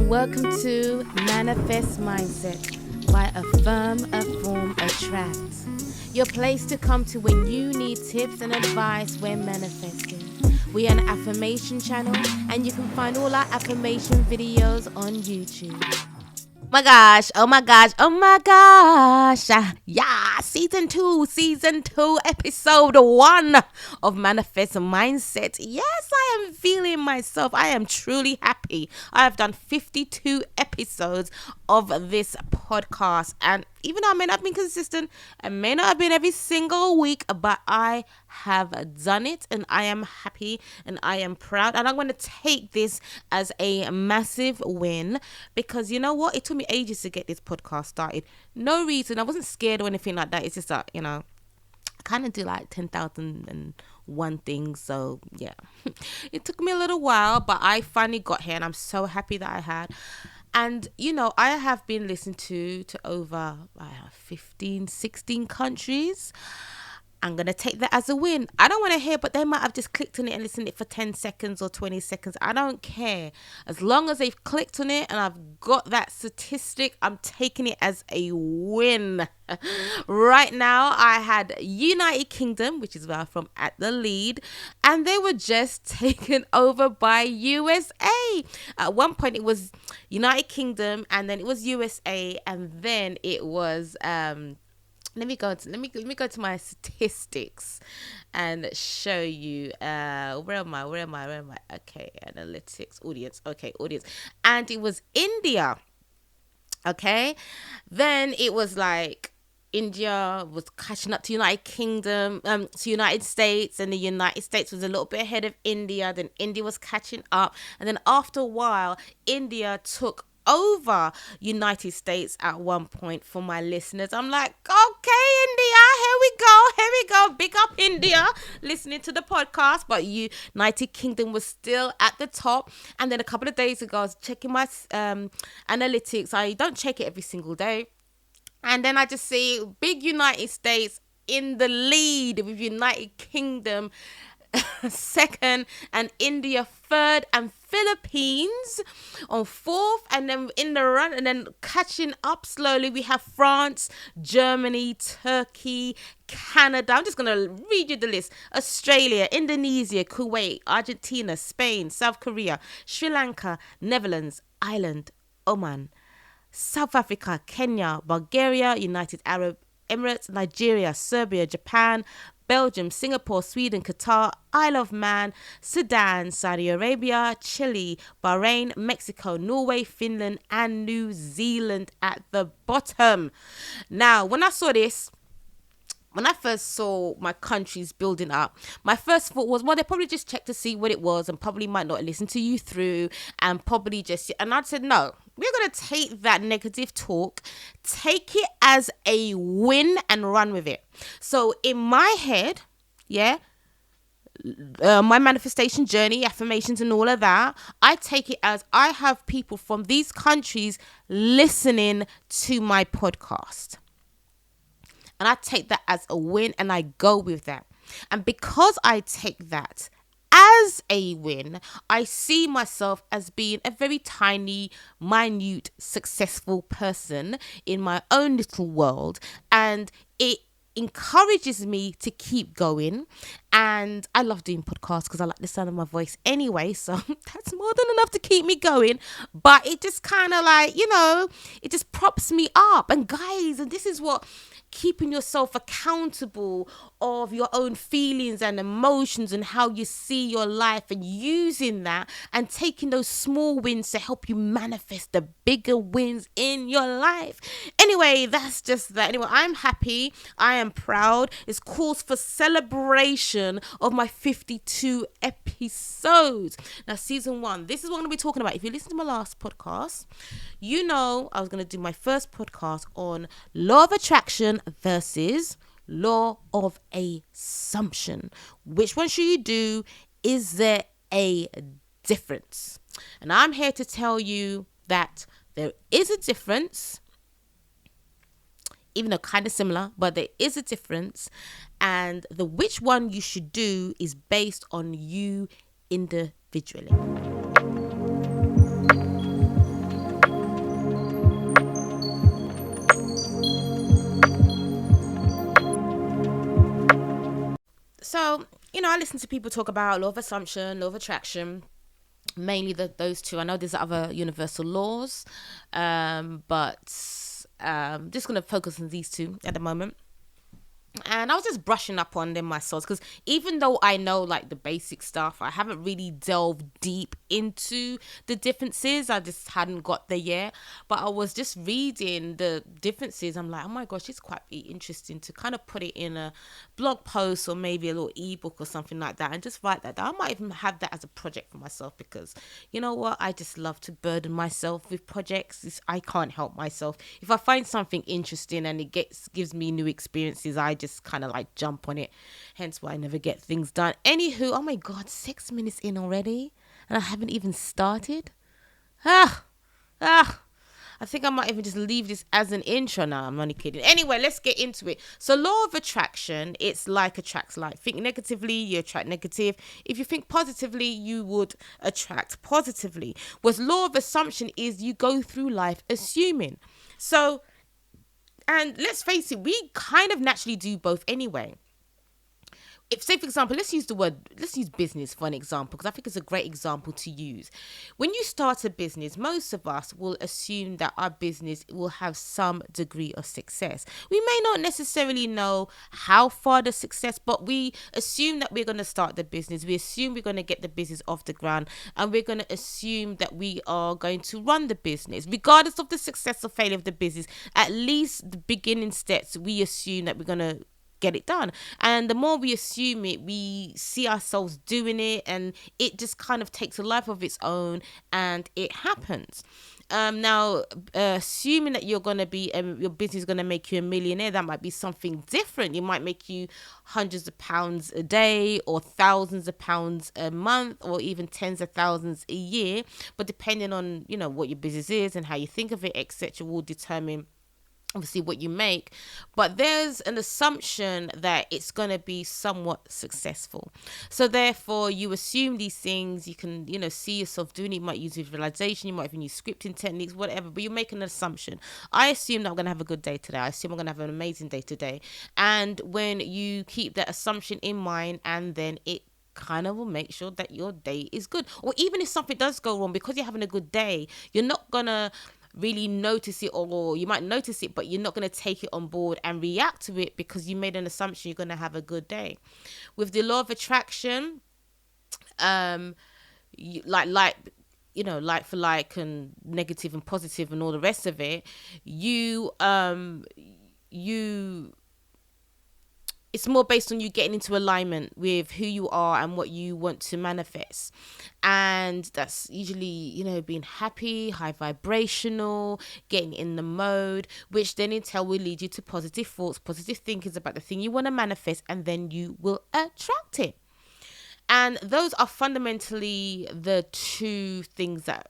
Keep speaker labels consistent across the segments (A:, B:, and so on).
A: and welcome to Manifest Mindset by Affirm Afform Attract. Your place to come to when you need tips and advice when manifesting. We are an affirmation channel and you can find all our affirmation videos on YouTube. Oh my gosh. Yeah, season 2, episode 1 of Manifest Mindset. Yes, I am feeling myself. I am truly happy. I have done 52 episodes of this podcast, and even though I may not have been consistent, I may not have been every single week, but I have done it and I am happy and I am proud, and I'm going to take this as a massive win because you know what? It took me ages to get this podcast started. No reason. I wasn't scared or anything like that. It's just that, I kind of do like 10,001 things. So yeah, it took me a little while, but I finally got here and I'm so happy that I had. And, I have been listened to over 15, 16 countries. I'm going to take that as a win. I don't want to hear, but they might have just clicked on it and listened to it for 10 seconds or 20 seconds. I don't care. As long as they've clicked on it and I've got that statistic, I'm taking it as a win. Right now, I had United Kingdom, which is where I'm from, at the lead, and they were just taken over by USA. At one point, it was United Kingdom, and then it was USA, and then it was Let me go to my statistics and show you where am I? Okay, analytics, audience. And it was India. Okay. Then it was like India was catching up to United Kingdom, to United States, and the United States was a little bit ahead of India. Then India was catching up, and then after a while, India took over United States at one point. For my listeners, I'm like, okay, India, here we go, big up India, listening to the podcast. But United Kingdom was still at the top. And then a couple of days ago, I was checking my analytics. I don't check it every single day, and then I just see big United States in the lead with United Kingdom second, and India third, and Philippines on fourth, and then in the run, and then catching up slowly, we have France, Germany, Turkey, Canada. I'm just going to read you the list. Australia, Indonesia, Kuwait, Argentina, Spain, South Korea, Sri Lanka, Netherlands, Ireland, Oman, South Africa, Kenya, Bulgaria, United Arab Emirates, Nigeria, Serbia, Japan, Belgium, Singapore, Sweden, Qatar, Isle of Man, Sudan, Saudi Arabia, Chile, Bahrain, Mexico, Norway, Finland, and New Zealand at the bottom. Now, when I first saw my countries building up, my first thought was, well, they probably just checked to see what it was and probably might not listen to you through and probably just, and I said, no, we're going to take that negative talk, take it as a win and run with it. So in my head, my manifestation journey, affirmations and all of that, I take it as I have people from these countries listening to my podcast. And I take that as a win and I go with that. And because I take that as a win, I see myself as being a very tiny, minute, successful person in my own little world. And it encourages me to keep going. And I love doing podcasts because I like the sound of my voice anyway, so that's more than enough to keep me going. But it just kind of like, it just props me up. And guys, and this is what keeping yourself accountable of your own feelings and emotions and how you see your life, and using that and taking those small wins to help you manifest the bigger wins in your life. Anyway, that's just that. Anyway, I'm happy. I am proud. It's cause for celebration of my 52 episodes. Now, season 1, this is what I'm going to be talking about. If you listen to my last podcast, I was going to do my first podcast on law of attraction versus law of assumption. Which one should you do? Is there a difference? And I'm here to tell you that there is a difference, even though kind of similar, but there is a difference. And which one you should do is based on you individually. I listen to people talk about law of assumption, law of attraction, mainly those two. I know there's other universal laws, but just going to focus on these two at the moment. And I was just brushing up on them myself, because even though I know like the basic stuff, I haven't really delved deep into the differences. I just hadn't got there yet. But I was just reading the differences. I'm like, oh my gosh, it's quite interesting to kind of put it in a blog post or maybe a little ebook or something like that, and just write that down. I might even have that as a project for myself, because you know what, I just love to burden myself with projects. I can't help myself. If I find something interesting and it gives me new experiences, I just kind of like jump on it. Hence why I never get things done. Anywho, oh my god, 6 minutes in already and I haven't even started. I think I might even just leave this as an intro now. I'm only kidding. Anyway, let's get into it. So law of attraction, it's like attracts like. Think negatively, you attract negative. If you think positively, you would attract positively. Whereas law of assumption is you go through life assuming. So, and let's face it, we kind of naturally do both anyway. If, say, for example, let's use business for an example, because I think it's a great example to use. When you start a business, most of us will assume that our business will have some degree of success. We may not necessarily know how far the success, but we assume that we're going to start the business. We assume we're going to get the business off the ground, and we're going to assume that we are going to run the business. Regardless of the success or failure of the business, at least the beginning steps, we assume that we're going to get it done. And the more we assume it, we see ourselves doing it, and it just kind of takes a life of its own, and it happens. Now, assuming that you're going to be, your business is going to make you a millionaire, that might be something different. It might make you hundreds of pounds a day, or thousands of pounds a month, or even tens of thousands a year. But depending on, you know, what your business is and how you think of it, etc., will determine obviously what you make. But there's an assumption that it's going to be somewhat successful, so therefore you assume these things. You can, you know, see yourself doing it. You might use visualization, you might even use scripting techniques, whatever, but you're making an assumption. I assume that I'm going to have a good day today. I assume I'm going to have an amazing day today. And when you keep that assumption in mind, and then it kind of will make sure that your day is good. Or even if something does go wrong, because you're having a good day, you're not gonna really notice it, or you might notice it, but you're not going to take it on board and react to it, because you made an assumption you're going to have a good day. With the law of attraction, like for like, and negative and positive and all the rest of it, it's more based on you getting into alignment with who you are and what you want to manifest. And that's usually, you know, being happy, high vibrational, getting in the mode, which then in turn will lead you to positive thoughts, positive thinkings about the thing you want to manifest, and then you will attract it. And those are fundamentally the two things that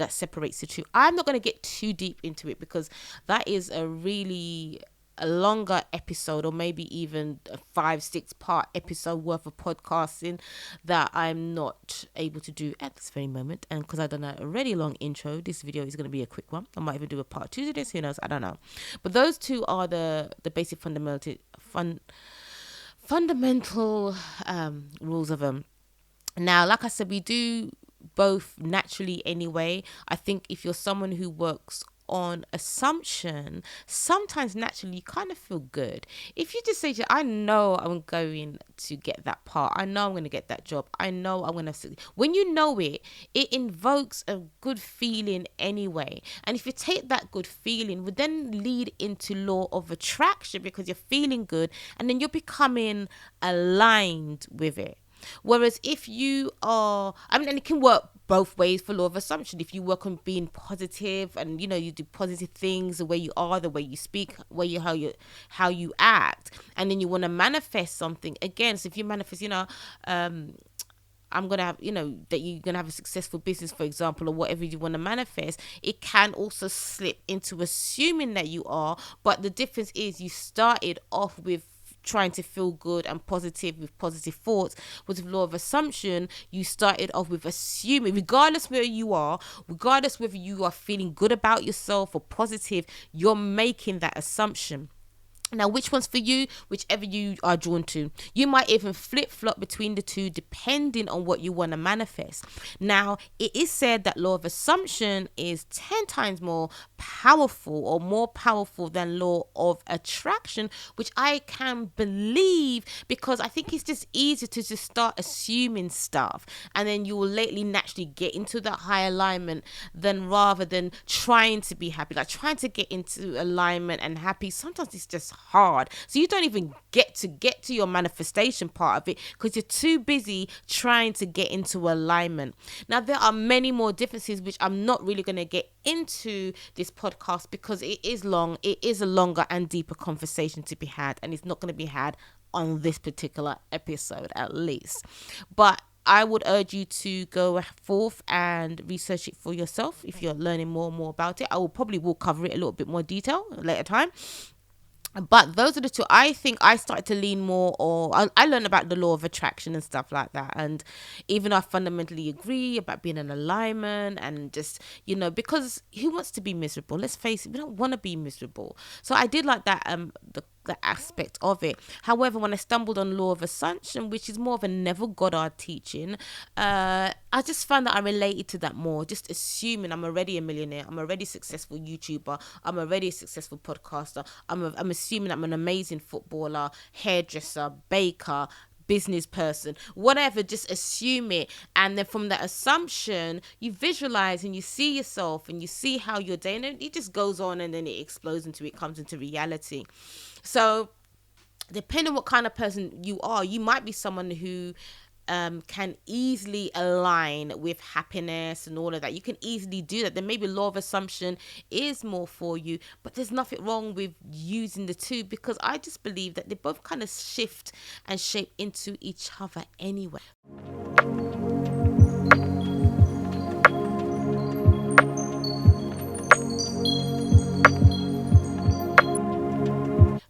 A: separates the two. I'm not going to get too deep into it, because that is a longer episode, or maybe even a 5-6 part episode worth of podcasting that I'm not able to do at this very moment. And because I've done a already long intro, this video is going to be a quick one. I might even do a part 2 to this, who knows, I don't know. But those two are the basic fundamental rules of them. Now, like I said, we do both naturally anyway. I think if you're someone who works on assumption, sometimes naturally you kind of feel good. If you just say, I know I'm going to get that part, I know I'm going to get that job, I know I'm going to, when you know it invokes a good feeling anyway. And if you take that good feeling, would then lead into law of attraction, because you're feeling good, and then you're becoming aligned with it. Whereas if you are, and it can work both ways for law of assumption. If you work on being positive, and, you know, you do positive things, the way you are, the way you speak, how you act, and then you want to manifest something again. So if you manifest, you know, I'm going to have, you know, that you're going to have a successful business, for example, or whatever you want to manifest, it can also slip into assuming that you are. But the difference is you started off with trying to feel good and positive with positive thoughts. With law of assumption, you started off with assuming, regardless where you are, regardless whether you are feeling good about yourself or positive, you're making that assumption. Now, which one's for you? Whichever you are drawn to. You might even flip flop between the two depending on what you want to manifest. Now, it is said that law of assumption is 10 times more powerful or more powerful than law of attraction, which I can believe because I think it's just easier to just start assuming stuff and then you will lately naturally get into that high alignment than rather than trying to be happy. Like trying to get into alignment and happy, sometimes it's just hard, so you don't even get to your manifestation part of it because you're too busy trying to get into alignment. Now there are many more differences which I'm not really going to get into this podcast because it is a longer and deeper conversation to be had, and it's not going to be had on this particular episode at least. But I would urge you to go forth and research it for yourself if you're learning more and more about it. I will cover it a little bit more detail at a later time. But those are the two. I think I started to lean more, or I learned about the law of attraction and stuff like that. And even though I fundamentally agree about being in alignment and just, because who wants to be miserable? Let's face it, we don't want to be miserable. So I did like that, the aspect of it. However, when I stumbled on law of assumption, which is more of a Neville Goddard teaching, I just found that I related to that more. Just assuming I'm already a millionaire, I'm already a successful YouTuber, I'm already a successful podcaster, I'm assuming I'm an amazing footballer, hairdresser, baker, business person, whatever. Just assume it, and then from that assumption you visualize and you see yourself and you see how your day, and it just goes on and then it comes into reality. So depending on what kind of person you are, you might be someone who can easily align with happiness and all of that. You can easily do that. Then maybe law of assumption is more for you, but there's nothing wrong with using the two because I just believe that they both kind of shift and shape into each other anyway.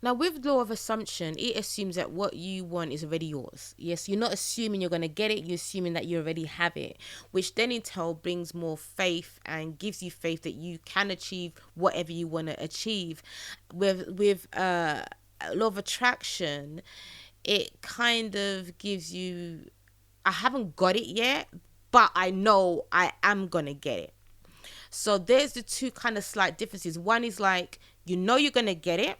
A: Now, with law of assumption, it assumes that what you want is already yours. Yes, you're not assuming you're going to get it. You're assuming that you already have it, which then in turn brings more faith and gives you faith that you can achieve whatever you want to achieve. With law of attraction, it kind of gives you, I haven't got it yet, but I know I am going to get it. So there's the two kind of slight differences. One is like, you're going to get it.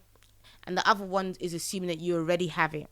A: And the other one is assuming that you already have it.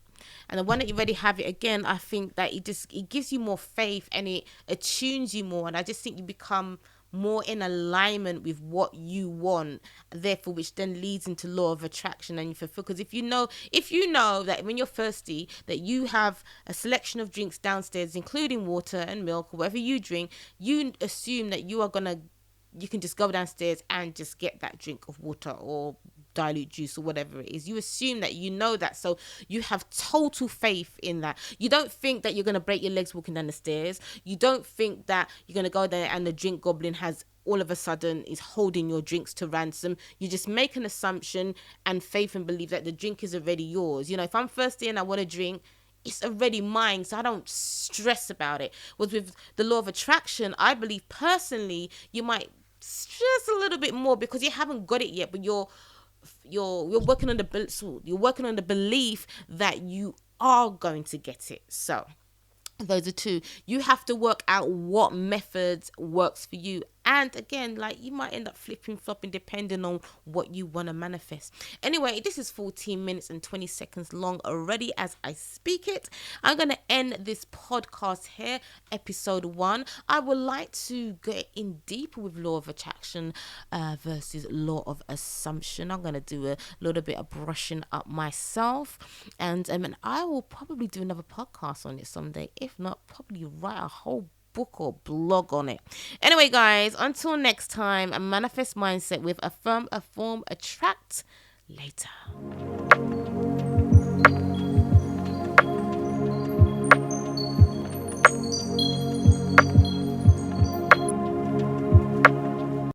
A: And the one that you already have it, again, I think that it gives you more faith and it attunes you more. And I just think you become more in alignment with what you want, therefore, which then leads into law of attraction and you fulfill. Because if you know that when you're thirsty, that you have a selection of drinks downstairs, including water and milk, or whatever you drink, you assume that you can just go downstairs and just get that drink of water or dilute juice or whatever it is. You assume that you know that, so you have total faith in that. You don't think that you're going to break your legs walking down the stairs. You don't think that you're going to go there and the drink goblin has all of a sudden is holding your drinks to ransom. You just make an assumption and faith and believe that the drink is already yours. If I'm thirsty and I want to drink, it's already mine, so I don't stress about it. Whereas with the law of attraction, I believe personally you might stress a little bit more because you haven't got it yet, but you're working on the belief that you are going to get it. So those are two. You have to work out what methods works for you. And again, like, you might end up flopping depending on what you want to manifest. Anyway, this is 14 minutes and 20 seconds long already as I speak it. I'm going to end this podcast here, episode 1. I would like to get in deeper with law of attraction versus law of assumption. I'm going to do a little bit of brushing up myself. And I will probably do another podcast on it someday. If not, probably write a whole book or blog on it. Anyway, guys, until next time, a manifest mindset with Affirm Afform Attract later.